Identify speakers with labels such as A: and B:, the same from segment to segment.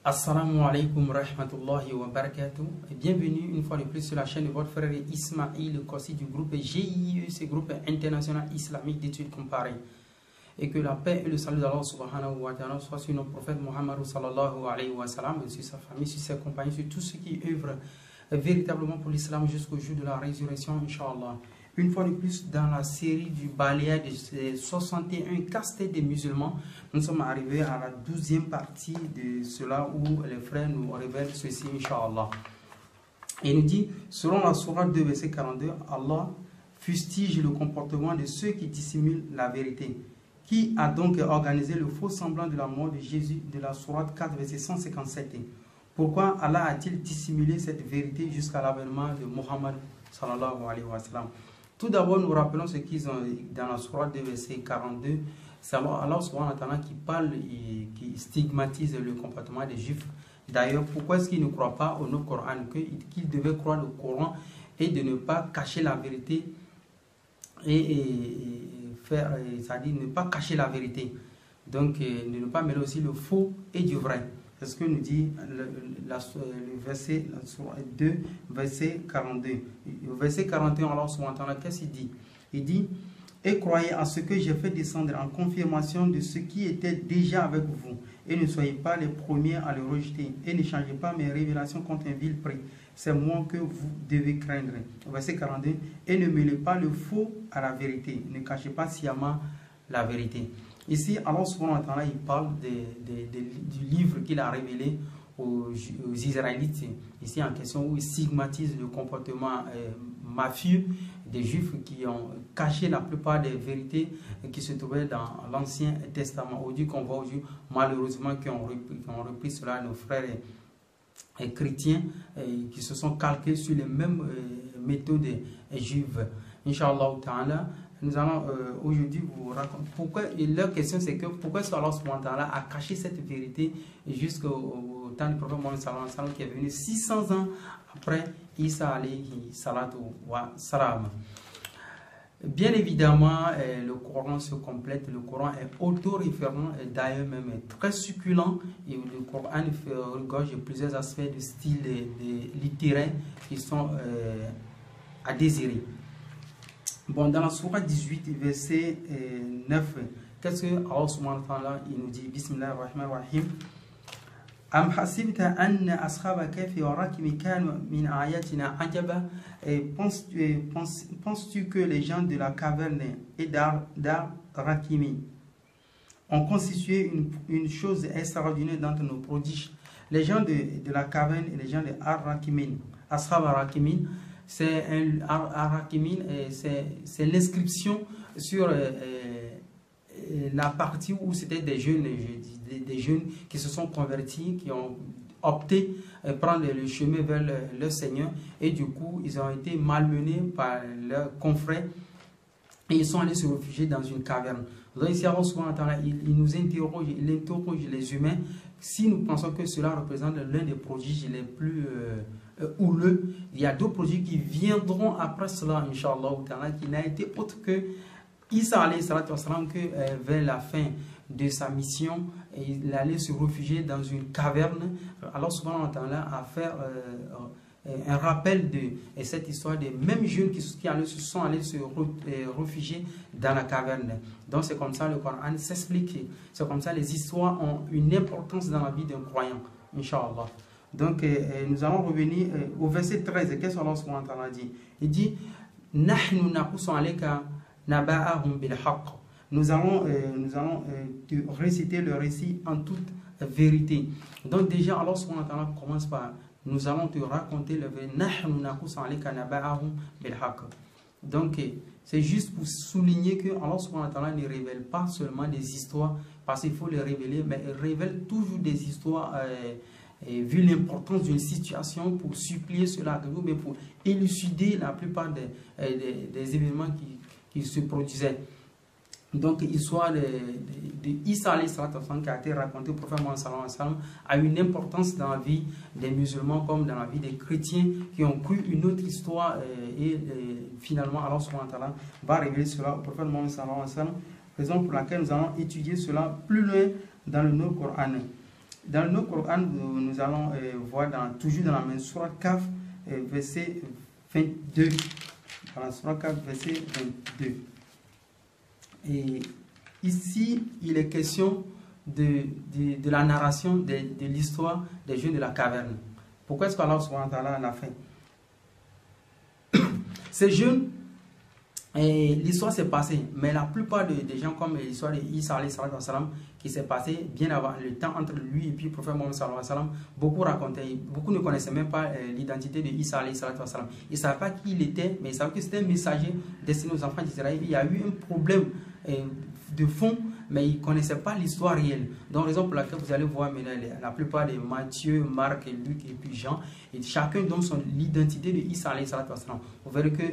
A: Assalamu alaikum rahmatullahi wa barakatuh. Bienvenue une fois de plus sur la chaîne de votre frère Ismail Kossi du groupe GIE, ce groupe international islamique d'études comparées. Et que la paix et le salut d'Allah subhanahu wa ta'ala soient sur notre prophète Muhammad sallallahu alayhi wa sallam, sur sa famille, sur ses compagnons, sur tous ceux qui œuvrent véritablement pour l'islam jusqu'au jour de la résurrection, Inch'Allah. Une fois de plus, dans la série du balayage des 61 casse-têtes des musulmans, nous sommes arrivés à la 12e partie de cela où les frères nous révèlent ceci, Inch'Allah. Et il nous dit, selon la sourate 2, verset 42, Allah fustige le comportement de ceux qui dissimulent la vérité. Qui a donc organisé le faux semblant de la mort de Jésus de la sourate 4, verset 157? Pourquoi Allah a-t-il dissimulé cette vérité jusqu'à l'avènement de Muhammad sallallahu alayhi wa sallam? Tout d'abord, nous rappelons ce qu'ils ont dans la sourate 2, verset 42. C'est Allah subhanahu wa ta'ala qui parle et qui stigmatise le comportement des Juifs. D'ailleurs, pourquoi est-ce qu'ils ne croient pas au Coran? Qu'ils devaient croire le Coran et de ne pas cacher la vérité et faire, c'est-à-dire ne pas cacher la vérité. Donc, de ne pas mêler aussi le faux et du vrai. C'est ce que nous dit le verset 2, verset 42. Au verset 41, Allah subhanahu wa ta'ala, qu'est-ce qu'il dit? Il dit, et croyez à ce que j'ai fait descendre en confirmation de ce qui était déjà avec vous, et ne soyez pas les premiers à le rejeter, et ne changez pas mes révélations contre un vil prix. C'est moi que vous devez craindre. Au verset 42, et ne mêlez pas le faux à la vérité, ne cachez pas sciemment la vérité. Ici, Allah subhanahu wa ta'ala, il parle du livre qu'il a révélé aux Israélites, ici en question, où il stigmatise le comportement mafieux des Juifs qui ont caché la plupart des vérités qui se trouvaient dans l'Ancien Testament. Aujourd'hui, qu'on voit aujourd'hui, malheureusement, qui ont repris cela, nos frères chrétiens qui se sont calqués sur les mêmes méthodes juives. Inch'Allah ta'ala, nous allons aujourd'hui vous raconter pourquoi. Et leur question c'est que pourquoi Allah subhanahu wa ta'ala a caché cette vérité jusqu'au temps du prophète Mohammed sallallahu alayhi wa sallam qui est venu 600 ans après Isa alayhi salatu wa salam. Bien évidemment, le Coran se complète, le Coran est auto-référent, d'ailleurs même très succulent, et le Coran regorge de plusieurs aspects de style littéraire qui sont à désirer. Bon, dans la sourate 18, verset 9, qu'est-ce que Allah subhanahu wa ta'ala il nous dit? Bismillah ar-Rahman ar-Rahim. Am hasibta anna ashaba kahfi wa rakimi kanu min ayatina ajaba. Penses-tu que les gens de la caverne et d'Ar Rakimi ont constitué une chose extraordinaire d'entre nos prodiges? Les gens de la caverne et les gens de Ar Rakimin, Ashab Rakimin, c'est l'inscription sur la partie où c'était des jeunes qui se sont convertis, qui ont opté à prendre le chemin vers leur Seigneur, et du coup ils ont été malmenés par leurs confrères et ils sont allés se réfugier dans une caverne. Donc ici Allah subhanahu wa ta'ala, il nous interroge, il interroge les humains si nous pensons que cela représente l'un des prodiges les plus houleux. Il y a d'autres prodiges qui viendront après cela, Inch'Allah, qui n'a été autre que Isa alayhi salatu wa salam, que vers la fin de sa mission, il allait se réfugier dans une caverne. Alors subhanahu wa ta'ala a fait un rappel de cette histoire des mêmes jeunes qui sont allés se réfugier dans la caverne. Donc c'est comme ça le Coran s'explique. C'est comme ça les histoires ont une importance dans la vie d'un croyant, Inch'Allah. Donc nous allons revenir au verset 13. Qu'est-ce que Allah subhanahu wa ta'ala dit? Il dit Nahnu naqussu alayka naba'ahum bil haqq. Nous allons te réciter le récit en toute vérité. Donc déjà Allah subhanahu wa ta'ala commence par nous allons te raconter le verset Nahnu naqussu alayka naba'ahum bil haqq. Donc c'est juste pour souligner que Allah subhanahu wa ta'ala ne révèle pas seulement des histoires parce qu'il faut les révéler, mais il révèle toujours des histoires vu l'importance d'une situation pour supplier cela, mais pour élucider la plupart des événements qui se produisaient. Donc l'histoire de Isa alayhi salatu wa salam qui a été racontée au prophète Mohammed sallallahu alayhi wa sallam a une importance dans la vie des musulmans comme dans la vie des chrétiens qui ont cru une autre histoire et finalement Allah subhanahu wa ta'ala va révéler cela au prophète Mohammed sallallahu alayhi wa sallam, raison pour laquelle nous allons étudier cela plus loin dans le Coran. Dans le Coran, nous allons voir toujours dans la même sourate Kaf, verset 22. Dans la sourate Kaf, verset 22. Et ici, il est question de la narration de l'histoire des jeunes de la caverne. Pourquoi est-ce qu'Allah subhanahu wa ta'ala l'a fait? Ces jeunes, l'histoire s'est passée, mais la plupart des gens, comme l'histoire d'Isa alayhi salam, qui s'est passée bien avant le temps entre lui et puis le prophète Mohammed sallallahu alayhi wa sallam, beaucoup racontaient, beaucoup ne connaissaient même pas l'identité de Isa alayhi salam. Ils ne savaient pas qui il était, mais ils savaient que c'était un messager destiné aux enfants d'Israël. Il y a eu un problème de fond, mais ils ne connaissaient pas l'histoire réelle. Donc, raison pour laquelle vous allez voir maintenant la plupart de Matthieu, Marc, Luc et puis Jean, et chacun donne l'identité de Isa alayhi salam. Vous verrez que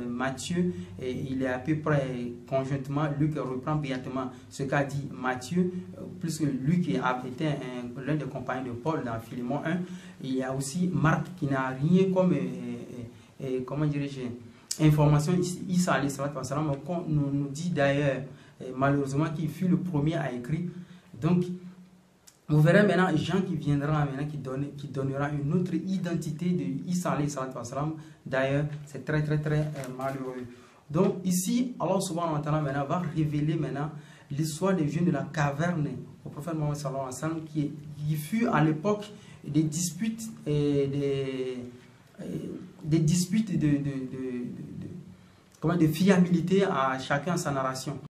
A: Matthieu, il est à peu près conjointement, Luc reprend brièvement ce qu'a dit Matthieu, puisque Luc était l'un des compagnons de Paul dans Philémon 1. Il y a aussi Marc qui n'a rien comme, comment dirais-je, information. Isa alayhi salam nous dit d'ailleurs, malheureusement, qu'il fut le premier à écrire. Donc, vous verrez maintenant Jean qui viendra maintenant, qui donnera une autre identité de Isa alayhi salam. D'ailleurs, c'est très malheureux. Donc ici, Allah subhanahu wa ta'ala maintenant va révéler maintenant l'histoire des jeunes de la caverne au prophète Mohammed sallallahu alayhi wa sallam, qui fut à l'époque des disputes de fiabilité à chacun sa narration.